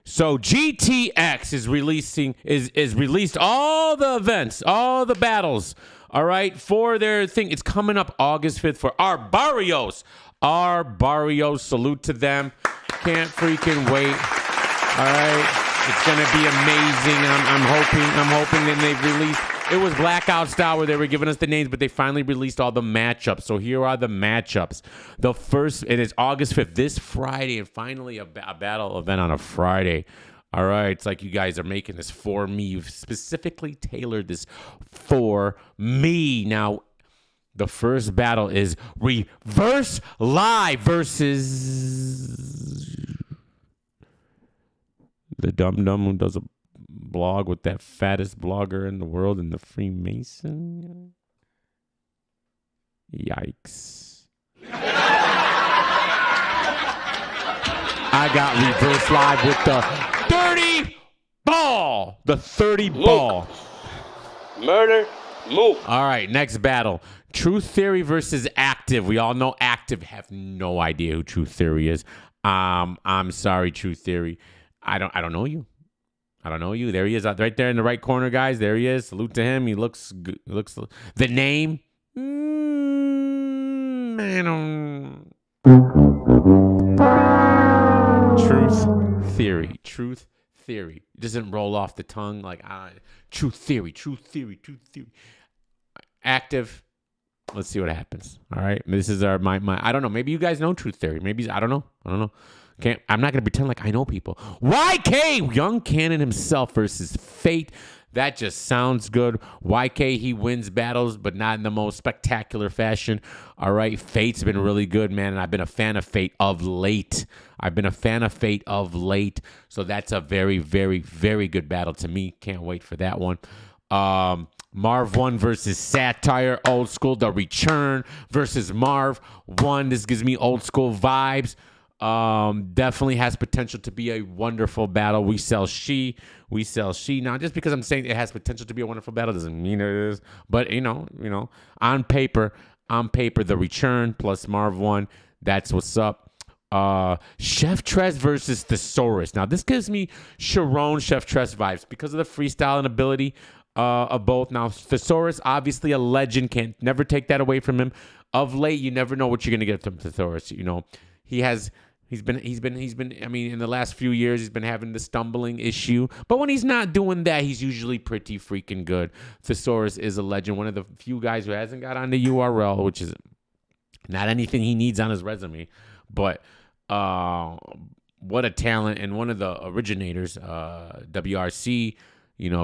So GTX is released all the events, all the battles, all right, for their thing. It's coming up August 5th for our Barrios. Our Barrios, salute to them. Can't freaking wait. All right. It's going to be amazing. I'm hoping that they've released. It was Blackout style where they were giving us the names, but they finally released all the matchups. So here are the matchups. The first, it is August 5th, this Friday, and finally a battle event on a Friday. All right. It's like you guys are making this for me. You've specifically tailored this for me. Now, the first battle is Reverse Live versus the dum-dum who does a blog with that fattest blogger in the world in the Freemason. Yikes. I got Reverse Live with the 30 ball. The 30 ball. Murder. Move. All right, next battle. Truth Theory versus Active. We all know Active. Have no idea who Truth Theory is. I'm sorry, Truth Theory. I don't know you. I don't know you. There he is, right there in the right corner, guys. There he is. Salute to him. He looks good. The name. I don't. Truth Theory. Truth Theory. It doesn't roll off the tongue like Truth Theory. Truth Theory. Truth Theory. Active. Let's see what happens. All right. This is my. I don't know. Maybe you guys know Truth Theory. Maybe I don't know. I'm not going to pretend like I know people. YK, Young Cannon himself versus Fate. That just sounds good. YK, he wins battles, but not in the most spectacular fashion. All right, Fate's been really good, man, and I've been a fan of Fate of late. So that's a very, very, very good battle to me. Can't wait for that one. Marv 1 versus Satire, old school. The Return versus Marv 1. This gives me old school vibes. Definitely has potential to be a wonderful battle. We sell she. Now, just because I'm saying it has potential to be a wonderful battle doesn't mean it is. But you know, on paper, the Return plus Marv 1. That's what's up. Chef Trez versus Thesaurus. Now, this gives me Sharon Chef Trez vibes because of the freestyling ability of both. Now, Thesaurus, obviously a legend, can't never take that away from him. Of late, you never know what you're gonna get from Thesaurus. You know, he's been. I mean, in the last few years, he's been having the stumbling issue. But when he's not doing that, he's usually pretty freaking good. Thesaurus is a legend. One of the few guys who hasn't got on the URL, which is not anything he needs on his resume. But what a talent, and one of the originators, WRC,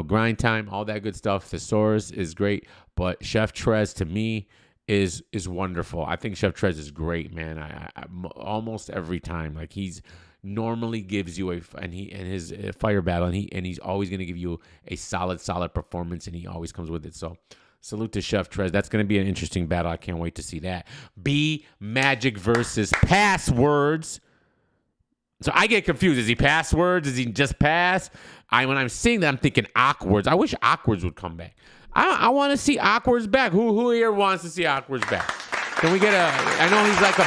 Grind Time, all that good stuff. Thesaurus is great, but Chef Trez to me is wonderful. I think Chef Trez is great, man. I almost every time, like, he's normally gives you his fire battle, and he's always going to give you a solid performance, and he always comes with it. So salute to Chef Trez. That's going to be an interesting battle. I can't wait to see that. B Magic versus Passwords. So I get confused. Is he Passwords? Is he just Pass? When I'm seeing that, I'm thinking Awkwards. I wish Awkwards would come back. I want to see Awkwards back. Who here wants to see Awkwards back? Can we get I know he's like a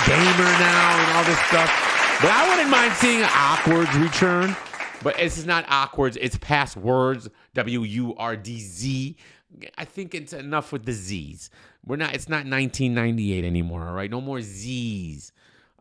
gamer now and all this stuff, but I wouldn't mind seeing Awkwards return. But this is not Awkwards. It's Passwords. WURDZ. I think it's enough with the Z's. It's not 1998 anymore. All right, no more Z's.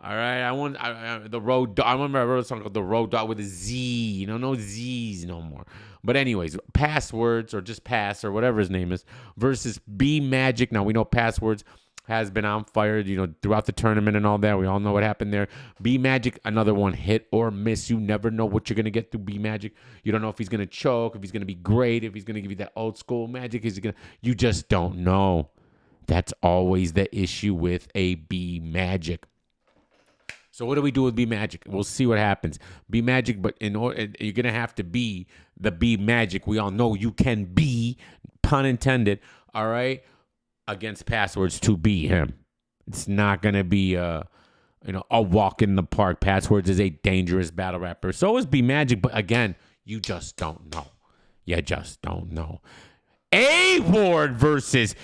All right, the road. I remember I wrote a song called "The Road Dog" with a Z. No Z's no more. But anyways, Passwords, or just Pass, or whatever his name is, versus B Magic. Now we know Passwords has been on fire, throughout the tournament and all that. We all know what happened there. B Magic, another one, hit or miss. You never know what you're gonna get through B Magic. You don't know if he's gonna choke, if he's gonna be great, if he's gonna give you that old school magic. You just don't know. That's always the issue with a B Magic. So what do we do with B Magic? We'll see what happens. B Magic, but in order, you're gonna have to be the B Magic we all know you can be, pun intended. All right, against Passwords to be him. It's not gonna be a walk in the park. Passwords is a dangerous battle rapper. So is B Magic, but again, you just don't know. A Ward versus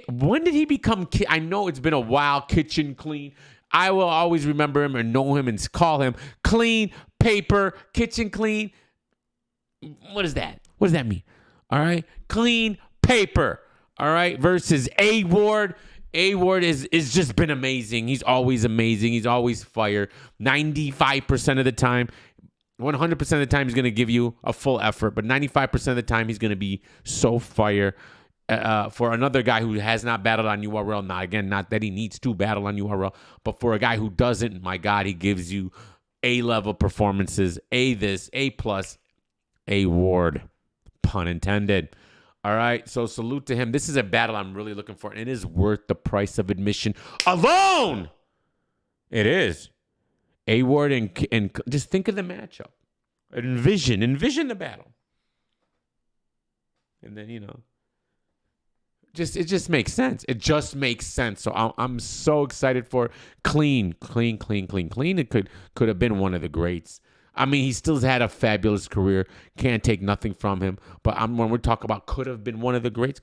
When did he become? I know it's been a while. Kitchen Qleen. I will always remember him and know him and call him Qleen Paper Kitchen Qleen. What is that? What does that mean? All right. Qleen Paper. All right. Versus A Ward. A Ward is just been amazing. He's always amazing. He's always fire. 95% of the time, 100% of the time, he's going to give you a full effort. But 95% of the time, he's going to be so fire. For another guy who has not battled on URL, not that he needs to battle on URL, but for a guy who doesn't, my God, he gives you A-level performances, A this, A plus, A Ward, pun intended. All right, so salute to him. This is a battle I'm really looking for, and it is worth the price of admission alone. It is. A Ward and just think of the matchup. Envision the battle. And then, it just makes sense. It just makes sense. So I'm so excited for Qleen. It could have been one of the greats. I mean, he still had a fabulous career. Can't take nothing from him. But when we're talking about could have been one of the greats,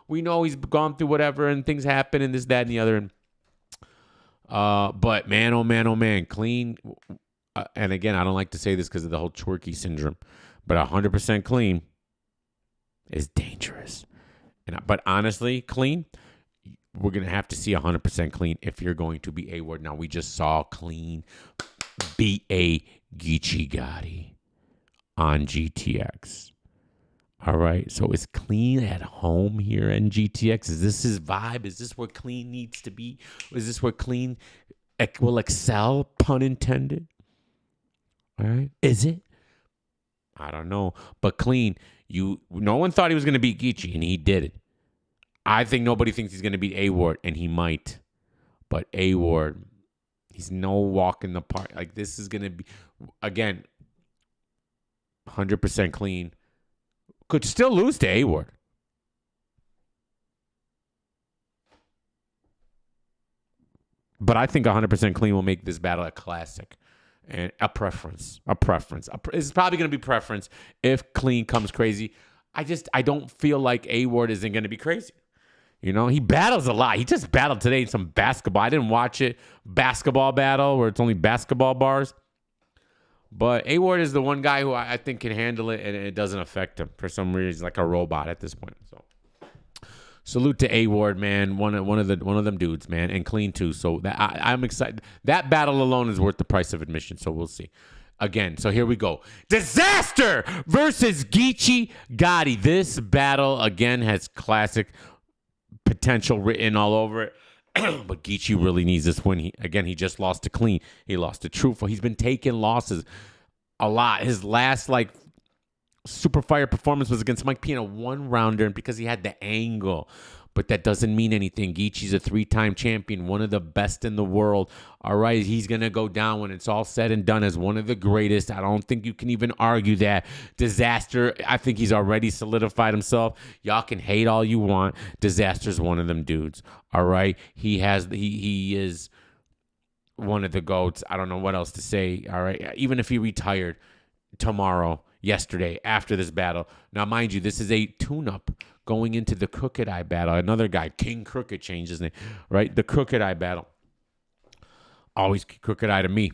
we know he's gone through whatever and things happen and this, that, and the other. And but man, oh man, Qleen. And again, I don't like to say this because of the whole twerky syndrome, but 100% Qleen is dangerous. But honestly, Qleen, we're going to have to see 100% Qleen if you're going to be A-Ward. Now, we just saw Qleen beat a Geechi Gotti on GTX. All right, so is Qleen at home here in GTX? Is this his vibe? Is this where Qleen needs to be? Is this where Qleen will excel, pun intended? All right, is it? I don't know. But Qleen, no one thought he was going to beat Geechi, and he did it. I think nobody thinks he's going to beat A-Ward, and he might. But A-Ward, he's no walk in the park. Like, this is going to be, again, 100% Qleen. Could still lose to A-Ward. But I think 100% Qleen will make this battle a classic. And a preference. It's probably going to be preference if Qleen comes crazy. I don't feel like A-Ward isn't going to be crazy. He battles a lot. He just battled today in some basketball. I didn't watch it. Basketball battle where it's only basketball bars. But A-Ward is the one guy who I think can handle it, and it doesn't affect him for some reason. He's like a robot at this point. So salute to A-Ward, man. One of them dudes, man, and Qleen too. So I'm excited. That battle alone is worth the price of admission. So we'll see. Again, so here we go. Dizaster versus Geechi Gotti. This battle again has classic potential written all over it. But Geechi really needs this win. He just lost to Qleen. He lost to Truthful. He's been taking losses a lot. His last super fire performance was against Mike P in a one-rounder, and because he had the angle. But that doesn't mean anything. Geechi's a 3-time champion, one of the best in the world. All right, he's going to go down when it's all said and done as one of the greatest. I don't think you can even argue that. Dizaster, I think he's already solidified himself. Y'all can hate all you want. Dizaster's one of them dudes. All right, he is one of the GOATs. I don't know what else to say. All right, even if he retired yesterday, after this battle. Now, mind you, this is a tune-up going into the Crooked Eye battle. Another guy, King Crooked, changed his name, right? The Crooked Eye battle. Always Crooked Eye to me.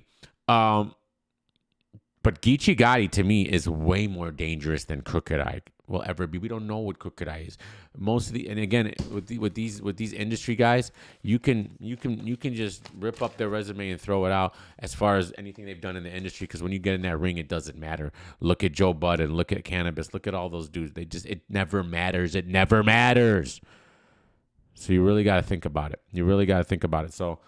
But Geechi Gotti, to me, is way more dangerous than Crooked Eye will ever be. We don't know what Crooked Eye is. And again, with these industry guys, you can just rip up their resume and throw it out as far as anything they've done in the industry. Because when you get in that ring, it doesn't matter. Look at Joe Budden. Look at Cannabis. Look at all those dudes. It never matters. It never matters. So you really got to think about it. So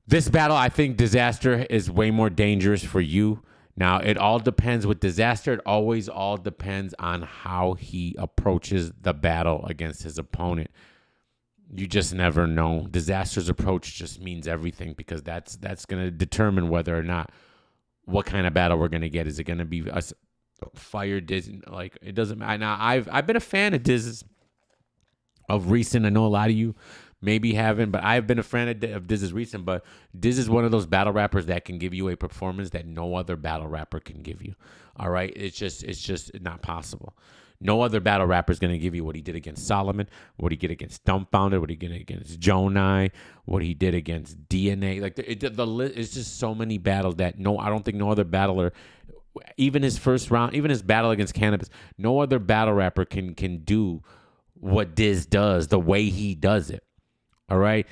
this battle, I think Dizaster is way more dangerous for you. Now, it all depends with Dizaster. It always all depends on how he approaches the battle against his opponent. You just never know. Dizaster's approach just means everything because that's going to determine whether or not what kind of battle we're going to get. Is it going to be a fire Diz? Like, it doesn't matter. Now, I've been a fan of Diz's of recent. I know a lot of you maybe haven't, but I've been a fan of Diz's recent. But Diz is one of those battle rappers that can give you a performance that no other battle rapper can give you. All right, it's just not possible. No other battle rapper is going to give you what he did against Solomon, what he did against Dumbfounded, what he did against Jonai, what he did against DNA. Like it's just so many battles that I don't think no other battler, even his first round, even his battle against Cannabis, no other battle rapper can do what Diz does the way he does it. All right,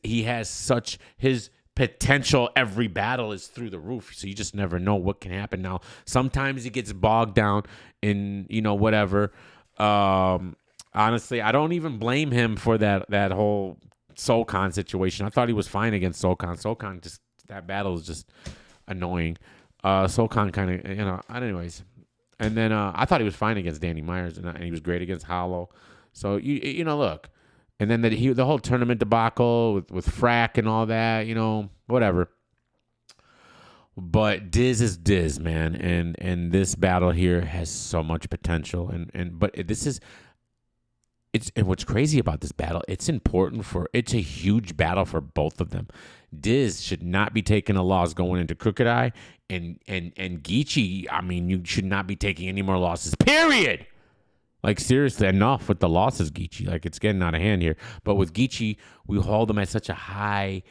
he has such his potential. Every battle is through the roof, so you just never know what can happen. Now, sometimes he gets bogged down in whatever. Honestly, I don't even blame him for that whole Solcon situation. I thought he was fine against Solcon. Solcon just that battle is just annoying. Solcon kind of anyways, and then I thought he was fine against Danny Myers and he was great against Hollow. So you look. And then the whole tournament debacle with Frack and all that, whatever. But Diz is Diz, man, and this battle here has so much potential. But what's crazy about this battle? It's a huge battle for both of them. Diz should not be taking a loss going into Crooked Eye, and Geechi. I mean, you should not be taking any more losses. Period. Like, seriously, enough with the losses, Geechi. Like, it's getting out of hand here. But with Geechi, we hold them at such a high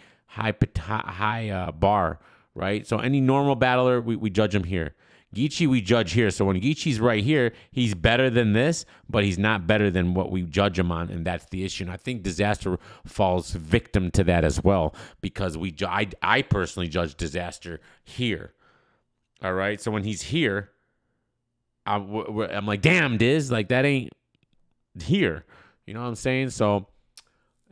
bar, right? So any normal battler, we judge him here. Geechi, we judge here. So when Geechi's right here, he's better than this, but he's not better than what we judge him on, and that's the issue. And I think Dizaster falls victim to that as well, because I personally judge Dizaster here. All right? So when he's here, I'm like, damn, Diz, like that ain't here. You know what I'm saying? So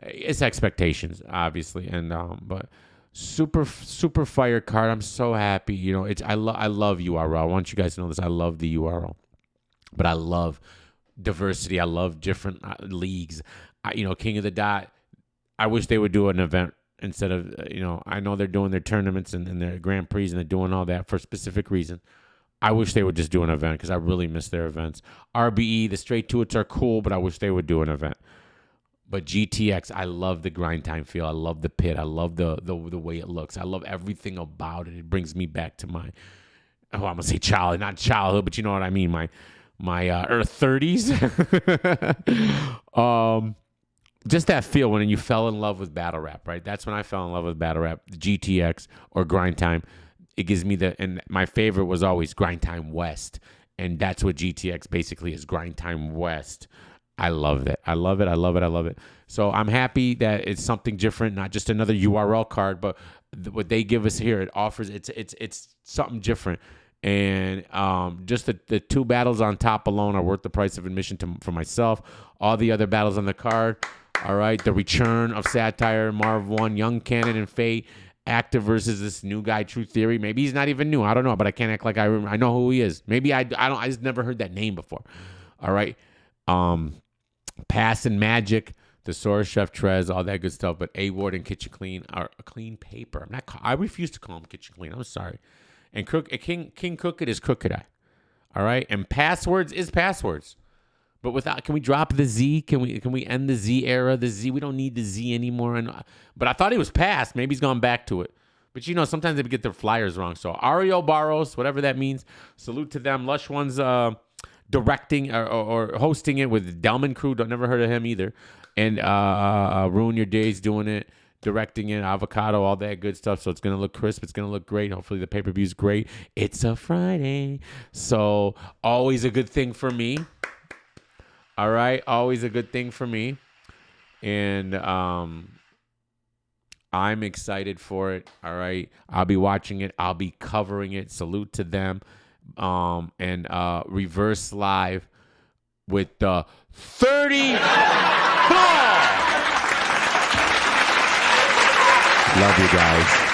it's expectations, obviously, and but super fire card. I'm so happy. I love URL. I want you guys to know this. I love the URL, but I love diversity. I love different leagues. King of the Dot. I wish they would do an event instead of I know they're doing their tournaments and their Grand Prix and they're doing all that for a specific reason. I wish they would just do an event because I really miss their events. RBE, the straight to it's are cool, but I wish they would do an event. But GTX, I love the grind time feel. I love the pit. I love the way it looks. I love everything about it. It brings me back to my, I'm going to say not childhood, but you know what I mean, my Earth 30s. Just that feel when you fell in love with battle rap, right? That's when I fell in love with battle rap, GTX or grind time. It gives me and my favorite was always Grind Time West. And that's what GTX basically is, Grind Time West. I love it. I love it. I love it. I love it. So I'm happy that it's something different, not just another URL card, but what they give us here, it offers, it's something different. And just the two battles on top alone are worth the price of admission for myself. All the other battles on the card, all right, the return of Satire, Marv 1, Young Cannon, and Fate. Active versus this new guy, True Theory. Maybe he's not even new. I don't know, but I can't act like I remember. I know who he is. Maybe I just never heard that name before. All right. Pass and Magic, the Source Chef Trez, all that good stuff. But A Ward and Kitchen Qleen are a clean paper. I refuse to call him Kitchen Qleen. I'm sorry. And King Crooked is Crooked Eye. All right. And Passwords is Passwords. But can we drop the Z? Can we end the Z era? The Z, we don't need the Z anymore. But I thought he was past. Maybe he's gone back to it. But sometimes they get their flyers wrong. So Ouroboros, whatever that means. Salute to them. Lush One's directing or hosting it with Delman Crew. Never heard of him either. And Ruin Your Days doing it, directing it, Avocado, all that good stuff. So it's gonna look crisp. It's gonna look great. Hopefully the pay-per-view is great. It's a Friday, so always a good thing for me. All right, always a good thing for me, and I'm excited for it. All right, I'll be watching it. I'll be covering it. Salute to them, and Reverse Live with the 30. Love you guys.